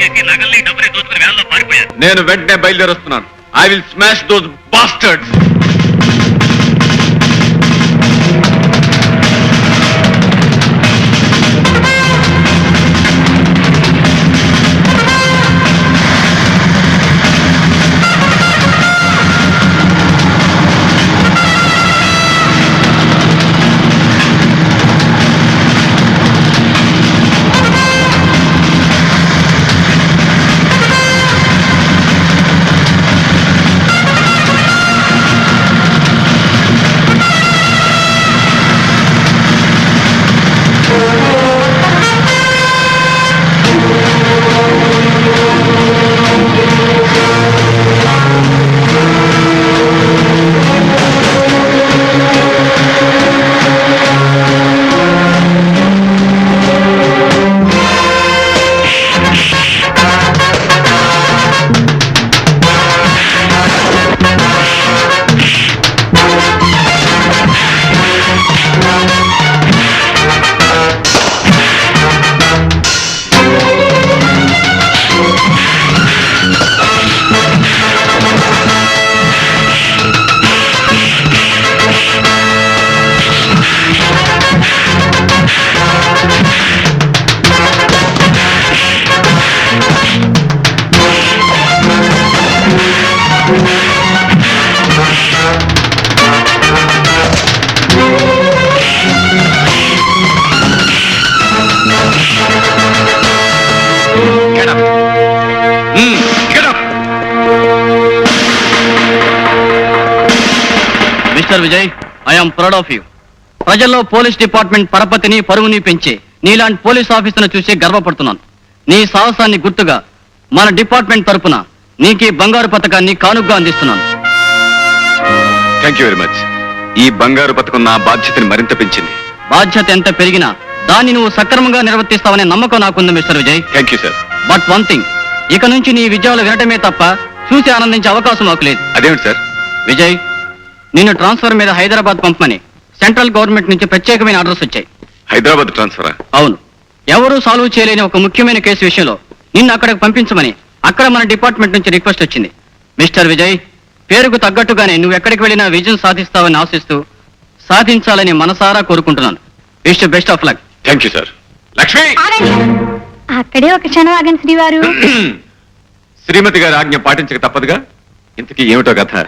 చేసి నగల్ని డబ్బుని దోచుకుని వేలలో పారిపోయారు. నేను వెంటనే బయలుదేరొస్తున్నాను. I will smash those bastards. Mister Vijay, I'm proud of you. ప్రజల్లో పోలీస్ డిపార్ట్మెంట్ పరపతిని పరువుని పెంచి నీలాంటి పోలీస్ ఆఫీసర్ను చూసి గర్వపడుతున్నాను. నీ సాహసాన్ని గుర్తుగా మన డిపార్ట్మెంట్ తరపున నీకు బంగారు పథకాన్ని కానుగ్గా అందిస్తున్నాను. Thank you very much. ఈ బంగారు పథకం నా బాధ్యతని మరింత పెంచింది. బాధ్యత ఎంత పెరిగినా దాన్ని నువ్వు సక్రమంగా నిర్వర్తిస్తావనే నమ్మకం నాకుంది mister Vijay. Thank you sir. But one thing, ఇక నుంచి నీ విజయాలు వినటమే తప్ప చూసి ఆనందించే అవకాశం మాకు లేదు. అదేమిటి సార్? విజయ్, నిన్ను ట్రాన్స్ఫర్ మీద హైదరాబాద్ పంపమని సెంట్రల్ గవర్నమెంట్ నుంచి ప్రత్యేకమైన ఆర్డర్స్ వచ్చాయి. హైదరాబాద్ ట్రాన్స్ఫరా? అవును. ఎవరూ సాల్వ్ చేయలేని ఒక ముఖ్యమైన కేసు విషయంలో నిన్ను అక్కడికి పంపించమని అక్కడ మన డిపార్ట్మెంట్ నుంచి రిక్వెస్ట్ వచ్చింది. మిస్టర్ విజయ్, పేరుకు తగ్గట్టుగానే నువ్వు ఎక్కడికి వెళ్ళినా విజయం సాధిస్తావని ఆశిస్తూ సాధించాలని మనసారా కోరుకుంటున్నాను. Wish you best of luck. Thank you sir. Lakshmi, అక్కడే ఒక క్షణం ఆగండి శ్రీవారు. శ్రీమతి గారి ఆజ్ఞ పాటించక తప్పదుగా. ఇంతకీ ఏమిటో కథ?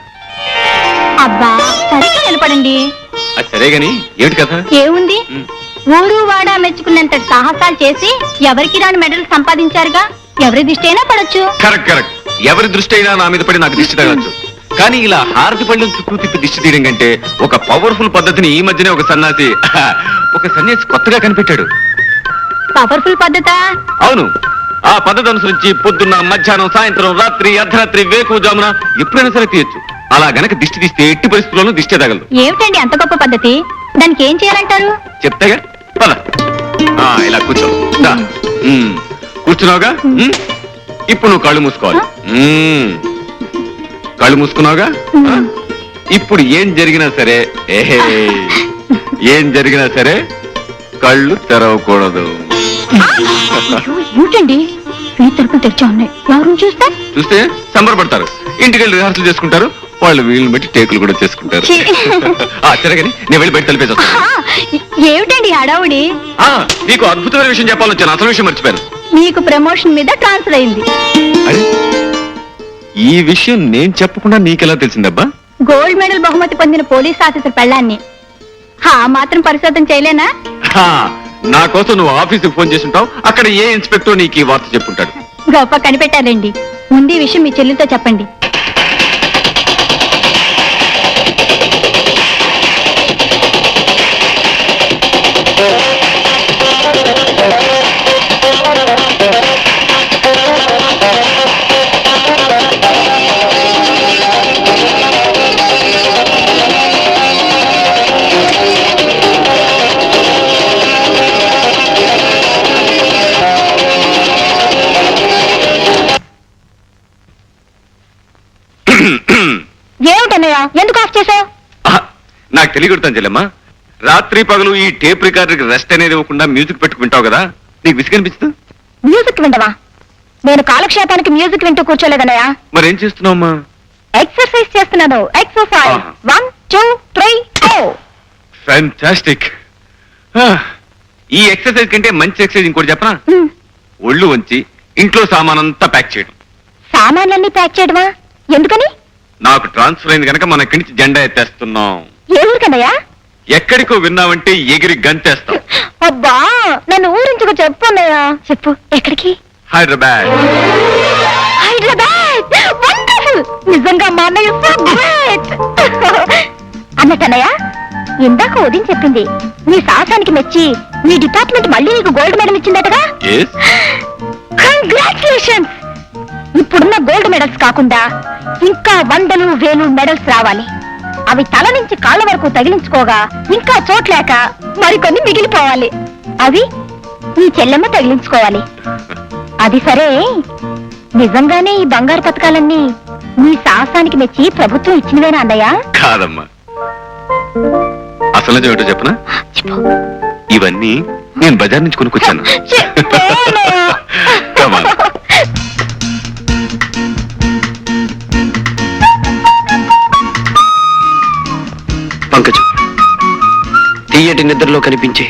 అబ్బా, సరిగ్గా నిలబడండి. అది సరే గాని ఏమిటి కథ? ఏముంది, ఊరు వాడా మెచ్చుకున్నంత సాహసాలు చేసి ఎవరికి రాని మెడల్ సంపాదించారుగా. ఎవరి దిష్టి అయినా పడొచ్చు. Correct correct. ఎవరి దృష్టి అయినా నా మీద పడి నాకు దిష్టి తగలచ్చు. కానీ ఇలా హారతి పళ్ళం చుట్టూ తిప్పి దిష్టి తీయడం కంటే ఒక పవర్ఫుల్ పద్ధతిని ఈ మధ్యనే ఒక సన్యాసి కొత్తగా కనిపెట్టాడు. పవర్ఫుల్ పద్ధత? అవును. ఆ పద్ధతి అనుసరించి పొద్దున్న, మధ్యాహ్నం, సాయంత్రం, రాత్రి, అర్ధరాత్రి, వేకువజామున ఎప్పుడైనా సరే తీయొచ్చు. అలా గనక దిష్టి తీస్తే ఎట్టి పరిస్థితుల్లోనూ దిష్టి తగలదు. ఏమిటండి అంత గొప్ప పద్ధతి? దానికి ఏం చేయాలంటారు? చెప్తాగా, పద. ఇలా కూర్చో. కూర్చున్నావుగా, ఇప్పుడు నువ్వు కళ్ళు మూసుకోవాలి. కళ్ళు మూసుకున్నావుగా. ఇప్పుడు ఏం జరిగినా సరే కళ్ళు తెరవకూడదు. ఏమిటండి, ఈ తలుపులు తెరిచా ఉన్నాయి. ఎవరు చూస్తే సంబరపడతారు. ఇంటికి వెళ్ళి రిహార్సల్ చేసుకుంటారు. వాళ్ళు వీళ్ళని బట్టి టేకులు కూడా చేసుకుంటారు. సరేగాని నేను వెళ్ళి బయట తలిపేసి వస్తాను. ఏమిటండి హడావుడి? నీకు అద్భుతమైన విషయం చెప్పాలని వచ్చాను. అసలు విషయం మర్చిపోయాను. మీకు ప్రమోషన్ మీద ట్రాన్స్ఫర్ అయింది. ఈ విషయం నేను చెప్పకుండా నీకెలా తెలిసిందబ్బా? గోల్డ్ మెడల్ బహుమతి పొందిన పోలీస్ ఆఫీసర్ పెళ్ళాన్ని ఆ మాత్రం పరిశోధన చేయలేనా? నా కోసం నువ్వు ఆఫీసుకు ఫోన్ చేసి ఉంటావు. అక్కడ ఏ ఇన్స్పెక్టర్ నీకు ఈ వార్త చెప్పుంటాడు. గొప్ప కనిపెట్టారండి. ముందు ఈ విషయం మీ చెల్లితో చెప్పండి. ఏమిటన్నయ్యా, ఎందుకు ఆఫ్ చేసావు? నాకు తెలియకూడతాను చెల్లెమ్మా. రాత్రి పగలు ఈ టేప్ రికార్డర్కి రెస్ట్ అనేది ఇవ్వకుండా మ్యూజిక్ పెట్టుకుంటావు కదా, నీకు విసుగనిపిస్తుంది? మ్యూజిక్ వింటవా? నేను కాలక్షేపానికి మ్యూజిక్ వింటూ కూర్చోలేదన్నయ్య. మరేం చేస్తున్నావమ్మా? ఎక్సర్సైజ్ చేస్తున్నాను. ఎక్సర్సైజ్. ఆహా. 1 2 3 4. ఫ్యాంటాస్టిక్. ఈ ఎక్సర్సైజ్ కంటే మంచి ఎక్సర్సైజ్ ఇంకోటి చెప్పనా? ఒళ్ళు వంచి ఇంట్లో సామానంతా ప్యాక్ చేయడం. సామాన్లన్నీ ప్యాక్ చేయడమా? ఎందుకని? నాకు ట్రాన్స్ఫర్ అయింది కనుక మన ఇక్కడి నుంచి జెండా ఎత్తేస్తున్నాం. ఏ ఊరికన్నయ్యా? ఎక్కడికో విన్నావంటే ఎగిరి గంతేస్తాం. అబ్బా, నన్ను ఊరించుకు చెప్పు అన్నయ్యా. చెప్పు, ఎక్కడికి? హైదరాబాద్. హైదరాబాద్. వండర్ఫుల్. నిజంగా మా అన్నయ్య సో గ్రేట్. అన్నట్టన్నయ్య, ఇందాక ఉదయం చెప్పింది నీ సాహసానికి మెచ్చి నీ డిపార్ట్మెంట్ మళ్ళీ నీకు గోల్డ్ మెడల్ ఇచ్చిందటగా? Yes. కంగ్రాచులేషన్స్. ఇప్పుడున్న గోల్డ్ మెడల్స్ కాకుండా ఇంకా 100 1000 మెడల్స్ రావాలి. అవి తల నుంచి కాళ్ళ వరకు తగిలించుకోగా ఇంకా చోట్లేక మరికొన్ని మిగిలిపోవాలి. అవి నీ చెల్లెమ్మ తగిలించుకోవాలి. అది సరే, నిజంగానే ఈ బంగారు పథకాలన్నీ నీ సాహసానికి మెచ్చి ప్రభుత్వం ఇచ్చినవేనా అన్నయ్య? కాదమ్మా, అసలు ఏమిటో చెప్పనా? చెప్పు. ఇవన్నీ నేను బజార్ నుంచి కొనుక్కొచ్చాను. చెప్పు అన్నయ్య. Come on. పంకజం, తీయటి నిద్రలో కనిపించే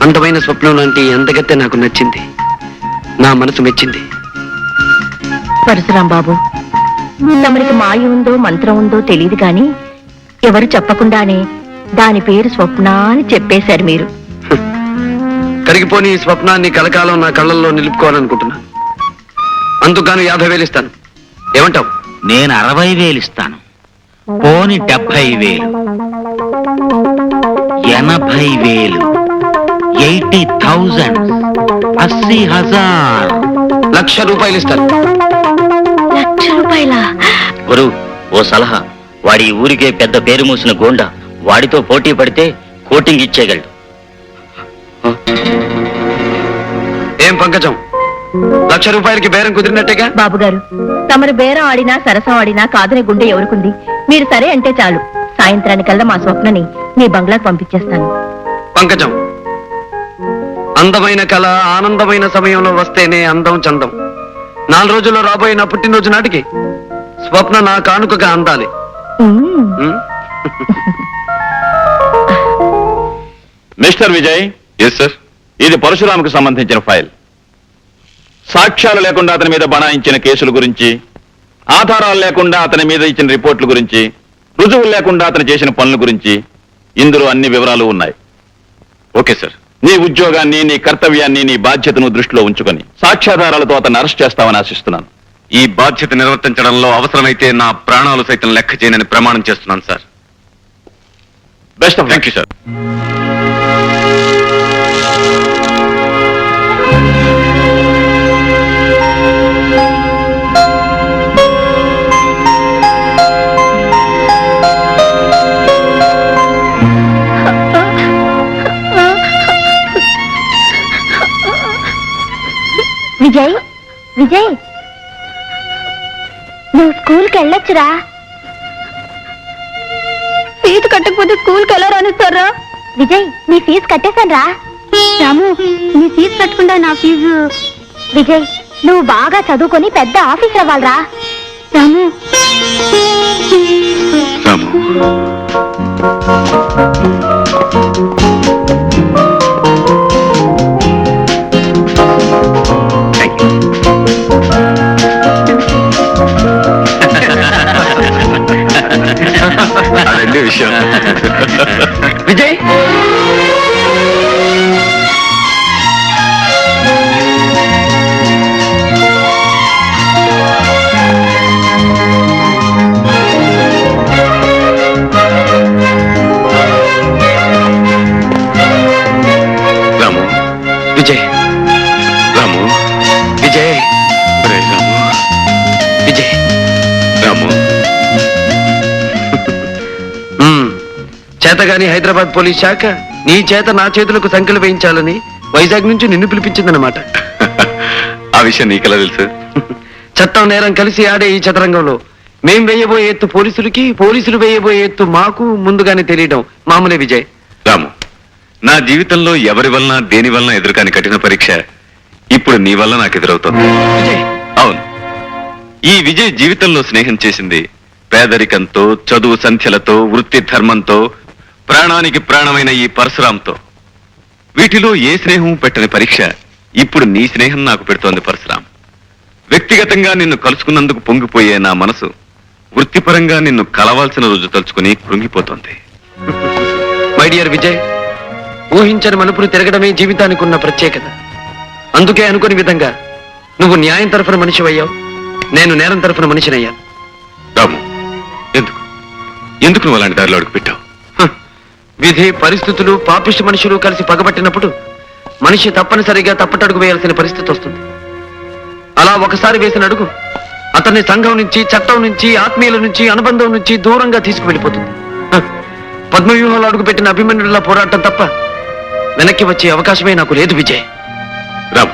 అందమైన స్వప్నం లాంటి అందగత్తె నాకు నచ్చింది. నా మనసు మెచ్చింది. పరశురాం బాబు, తమరికి మాయ ఉందో మంత్రం ఉందో తెలియదు గాని ఎవరు చెప్పకుండానే దాని పేరు స్వప్న అని చెప్పేశారు మీరు. కరిగిపోని ఈ స్వప్నాన్ని కలకాలం నా కళ్ళల్లో నిలుపుకోవాలనుకుంటున్నాను. అందుకని 50,000 ఇస్తాను. ఏమంటావు? నేను 60,000 ఇస్తాను. పోని 70,000, 80,000, 80,000, 80,000. ₹1,00,000 ఇస్తాను. ₹1,00,000? గురు, ఓ సలహా. వాడి ఈ ఊరికే పెద్ద పేరు మూసిన గోండా. వాడితో పోటీ పడితే కోటింగ్ ఇచ్చేయగలడు. ఏం పంకజం, ₹1,00,000కి బేరం కుదిరినట్టేగా? బాబు గారు, తమరు బేరం ఆడినా సరసం ఆడినా కాదని గుండె ఎవరుకుంది. మీరు సరే అంటే చాలు. సాయంత్రానికల్లా మా స్వప్నని మీ బంగ్లాకు పంపించేస్తాను. పంకజం, అందమైన కళ ఆనందమైన సమయంలో వస్తేనే అందం చందం. 4 రోజుల్లో రాబోయే నా పుట్టినరోజు నాటికి స్వప్న నా కానుకగా అందాలి. Um? Mister Vijay. Yes sir. ఇది పరశురాముకు సంబంధించిన ఫైల్. సాక్ష్యాలు లేకుండా అతని మీద బనాయించిన కేసుల గురించి, ఆధారాలు లేకుండా అతని మీద ఇచ్చిన రిపోర్ట్ల గురించి, రుజువులు లేకుండా అతను చేసిన పనుల గురించి ఇందులో అన్ని వివరాలు ఉన్నాయి. Okay sir. నీ ఉద్యోగాన్ని, నీ కర్తవ్యాన్ని, నీ బాధ్యతను దృష్టిలో ఉంచుకొని సాక్ష్యాధారాలతో అతన్ని అరెస్ట్ చేస్తామని ఆశిస్తున్నాను. ఈ బాధ్యత నిర్వర్తించడంలో అవసరమైతే నా ప్రాణాలు సైతం లెక్క చేయనని ప్రమాణం చేస్తున్నాను sir. Best of thank you sir. Vijay, Vijay, నువ్వు స్కూల్కి వెళ్ళొచ్చురా. ఫీజు కట్టకపోతే స్కూల్కి ఎలా రానిస్తారా? విజయ్, నీ ఫీజు కట్టేశాను రా. రాము, నీ ఫీజు కట్టకుండా నా ఫీజు. విజయ్, నువ్వు బాగా చదువుకొని పెద్ద ఆఫీసర్ అవ్వాలరా. రాము. రాము, అదండి విషయం. విజయ్, రాము, విజయ్, రాము, విజయ్, ఒరేయ్ రాము, విజయ్. రాము. చేతగాని హైదరాబాద్ పోలీస్ శాఖ నీ చేత నా చేతులకు సంఖ్యలు వేయించాలని వైజాగ్ నుంచి నిన్ను పిలిపించిందన్నమాట. ఆ విషయం నీకెలా తెలుసు? చట్టం నేరం కలిసి ఆడే ఈ చదరంగంలో మేం వేయబోయే ఎత్తు పోలీసులకి, పోలీసులు వేయబోయే ఎత్తు మాకు ముందుగానే తెలియడం మామూలే విజయ్. రాము, నా జీవితంలో ఎవరి వలన దేని వలన ఎదురుకాని కఠిన పరీక్ష ఇప్పుడు నీ వల్ల నాకు ఎదురవుతుంది. విజయ్, అవును, ఈ విజయ్ జీవితంలో స్నేహం చేసింది పేదరికంతో, చదువు సంఖ్యలతో, వృత్తి ధర్మంతో, ప్రాణానికి ప్రాణమైన ఈ పరశురాంతో. వీటిలో ఏ స్నేహం పెట్టని పరీక్ష ఇప్పుడు నీ స్నేహం నాకు పెడుతోంది పరశురాం. వ్యక్తిగతంగా నిన్ను కలుసుకున్నందుకు పొంగిపోయే నా మనసు వృత్తిపరంగా నిన్ను కలవాల్సిన రోజు తలుచుకుని కృంగిపోతోంది. మై డియర్ విజయ్, ఊహించని మలుపులు తిరగడమే జీవితానికి ఉన్న ప్రత్యేకత. అందుకే అనుకుని విధంగా నువ్వు న్యాయం తరఫున మనిషి అయ్యావు, నేను నేరం తరఫున మనిషినయ్యాను. రాము, ఎందుకు ఎందుకు నువ్వు అలాంటి దారిలో అడుగు పెట్టావు? విధి, పరిస్థితులు, పాపిష్టి మనుషులు కలిసి పగబట్టినప్పుడు మనిషి తప్పనిసరిగా తప్పటడుగు వేయాల్సిన పరిస్థితి వస్తుంది. అలా ఒకసారి వేసిన అడుగు అతన్ని సంఘం నుంచి, చట్టం నుంచి, ఆత్మీయుల నుంచి, అనుబంధం నుంచి దూరంగా తీసుకువెళ్ళిపోతుంది. పద్మవ్యూహంలో అడుగు పెట్టిన అభిమన్యుడిలా పోరాటం తప్ప వెనక్కి వచ్చే అవకాశమే నాకు లేదు విజయ్. రాము,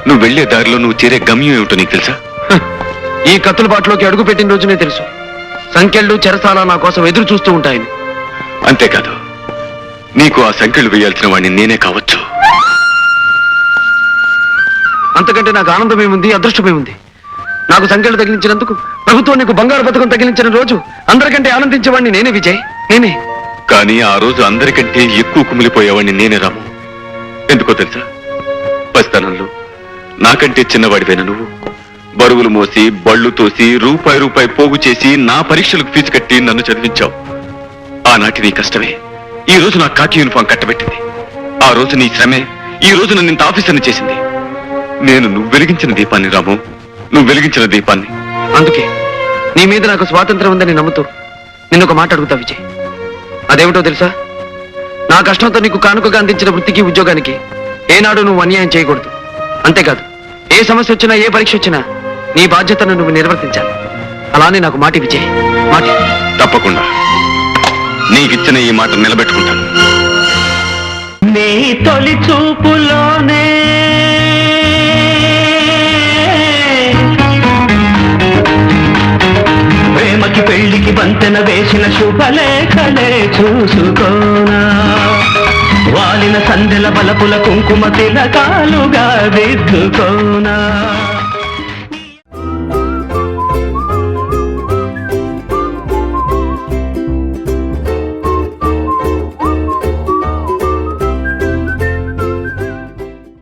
నువ్వు వెళ్లే దారిలో నువ్వు చేరే గమ్యం ఏమిటో నీకు తెలుసా? ఈ కత్తుల బాటలోకి అడుగు పెట్టిన రోజునే తెలుసు, సంఖ్యలు, చెరసాల నా కోసం ఎదురు చూస్తూ ఉంటాయని. అంతేకాదు, నీకు ఆ సంఖ్యలు వేయాల్సిన వాడిని నేనే కావచ్చు. అంతకంటే నాకు ఆనందమేముంది, అదృష్టమేముంది? నాకు సంఖ్యలు తగిలించినందుకు ప్రభుత్వం నీకు బంగారు పథకం తగిలించిన రోజు అందరికంటే ఆనందించేవాడిని నేనే విజయ్, నేనే. కానీ ఆ రోజు అందరికంటే ఎక్కువ కుమిలిపోయేవాడిని నేనే రాము. ఎందుకో తెలుసా? పసితనంలో నాకంటే చిన్నవాడివైన నువ్వు బరువులు మోసి, బళ్ళు తోసి, రూపాయి పోగు చేసి నా పరీక్షలకు ఫీజు కట్టి నన్ను చదివించావు. ఆనాటి నీ కష్టమే ఈ రోజు నా కాకి యూనిఫామ్ కట్టబెట్టింది. ఆ రోజు నీ శ్రమే ఈ రోజు నన్ను ఇంత ఆఫీసర్ని చేసింది. నేను నువ్వు వెలిగించిన దీపాన్ని రాము, నువ్వు వెలిగించిన దీపాన్ని. అందుకే నీ మీద నాకు స్వాతంత్రం ఉందని నమ్ముతూ నిన్ను ఒక మాట అడుగుతా విజయ్. అదేమిటో తెలుసా? నా కష్టంతో నీకు కానుకగా అందించిన వృత్తికి, ఉద్యోగానికి ఏనాడు నువ్వు అన్యాయం చేయకూడదు. అంతేకాదు, ఏ సమస్య వచ్చినా, ఏ పరీక్ష వచ్చినా నీ బాధ్యతను నువ్వు నిర్వర్తించాలి. అలానే నాకు మాటి విజయ్, మాటి. తప్పకుండా నీకిచ్చిన ఈ మాట నిలబెట్టుకుంటాను. నీ తొలి చూపులోనే ప్రేమకి పెళ్లికి బంతెన వేసిన శుభలేఖలే చూసుకోనా, వాలిన సందెల బలపుల కుంకుమ తిలకాలుగా దిద్దుకోనా.